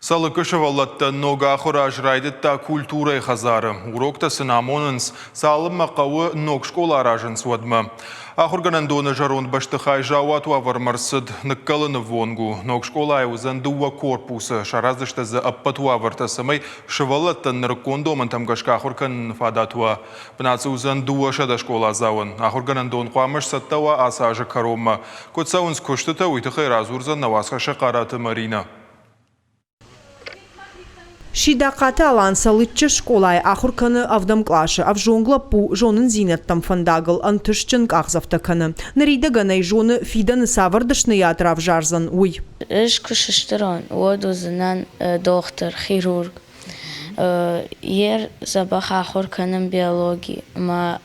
Салыкышы валлатта нога ахыра ажрайдытта культурай хазары. Урокта сынамонынс салым мақауы ног школа аражын суадма. Ахурганан доны жарон баштыхай жауату авармарсыд ныккалыны вонгу. Ног школа айузан дуа корпусы шараздышта за аппату авартасымай шывалаттан ныркондомын тамгашка ахуркан фадатуа. Бнацу узан дуа шада школа завын. Ахурганан дон қуамыш саттауа асажы карома. Котсаунс куштыта уйтыхай разурзан навасхаша қараты Марина. Шидақаты аланса лытчы школай ахурканы авдам клашы, авжонгла пу жонын зинеттам фандагыл антышчын ағзавтаканы. Наридаганы жоны фиданы савардышны ятыр авжарзан уй. Иш кушыштырон, одузынан доктор, хирург. Ер забах ахурканым биологии, ма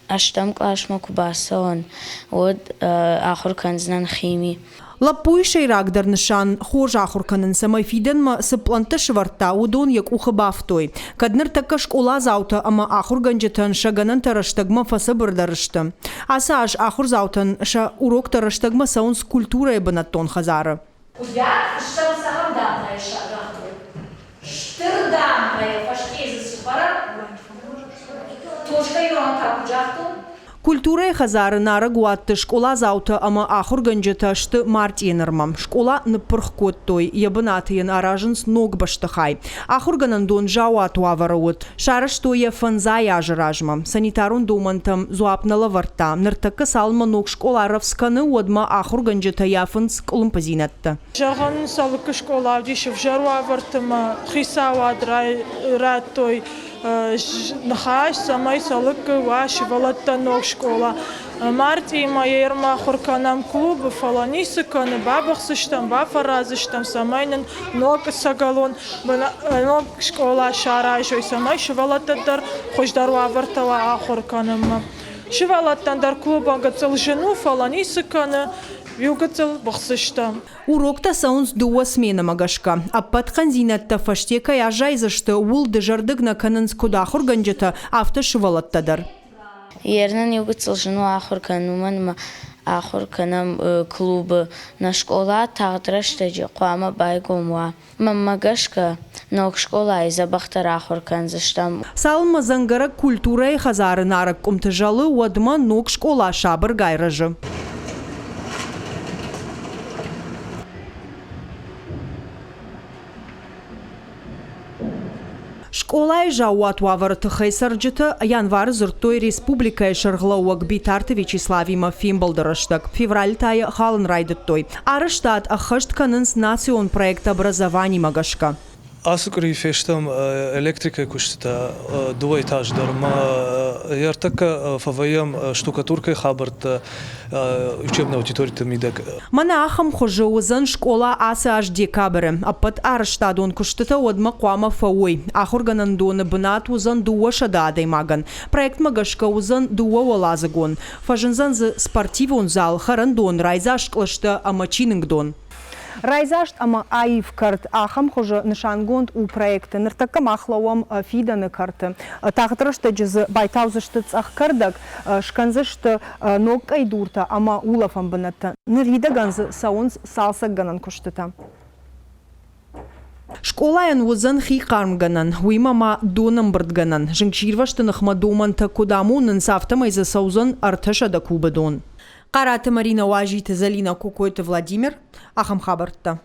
аштам клашма кубасаон, од ахурканзнан химии. Лапуй шейрагдар нышан хож ахурканын самай фиден ма сыпланты шварта удон як ухабафтой. Кадныр така школа заута ама ахур ганжетан шаганан тараштагма фаса бырдарышты. Асаш ахур заутан ша урок тараштагма саун скульптура ебанаттон хазары. Я шам сахам дамная шагахты. Штырдамная фашкезы супара. Тошка юран так уджахту. Культура хазары нара гуатты школа заута ама ахур ганжета шты март енырмам. Школа нпырх коттой, ебанатыен аражынс ног баштыхай. Ахур ганан дон жауату аварауыт. Шарыш тоя фанзай ажыражмам. Санитарун думантам зуапнала варта. Ныртакы салма ног школа равсканы одма ахур ганжета яфынс кылымпазинатты. Жағанын салыкы школа авдишев жаруа вартыма хисауад раттой. Нахаш самай салыкы ваши валатта ног школа. Марти майерма хурканам клубы фаланисыканы бабахсыштам бафаразыштам самайнын ног сагалон ног школа шарайшой самай швалаттадар хождаруа вартава ахурканым. Швалаттандар клуба гацел жену фаланисыканы Югацел бахсыштам. Урокта саунс дуа смена магашка. Аппатхан зинатта фаштека яжайзышты ул дежардыгна канынс кудахур ганжета авто шывалаттадар. Ернан югацел жену ахуркануман ахурканам клубы на школа тағдыраштаджи қуама байгомуа. Мамагашка ног школа иза бахтар ахурканзыштам. Салма зангара культура и хазары нарак кумтыжалы уадма ног школа шабыр гайражы. Школа и жауату аварытыхай сарджыты январ зыртой республика шарглауак битарты Вячеславий Мафим балдырыштык. Февраль тайы халын райдыттой. Арыштат ахышт канынс национ проект образований магашка. Асукри фештам электрика куштата двоэтаждар ма яртака фаваям штукатуркой хабарт учебная аудитория мидак. Мана ахам хожоузан школа аса аж декабрь. Апат арыштадон куштата одма қуама фауой. Ахурганан доны бынат узан дуа шададай маган. Проект магашка узан дуа олазагон. Фажынзан за спортивон зал харандон райзаш клашта амачинингдон. Райзашт ама аив карт ахам хожа нишангонд у проекта ныртака махлауам фиданы карты. Тағдырышты жызы байтаузышты цах кардак шканзышты ног айдурта ама улафам бынатта. Ныррида ганзы саунс салсак ганан куштыта. Школаян узан хи кармганан, уимама донам бырдганан. Жыңчирвашты нахма доманта кудамунын сафтамайза саузан арташа да кубадон. Қараты Марина Уажиты Залина Кукойты Владимир, Ахам Хабартта.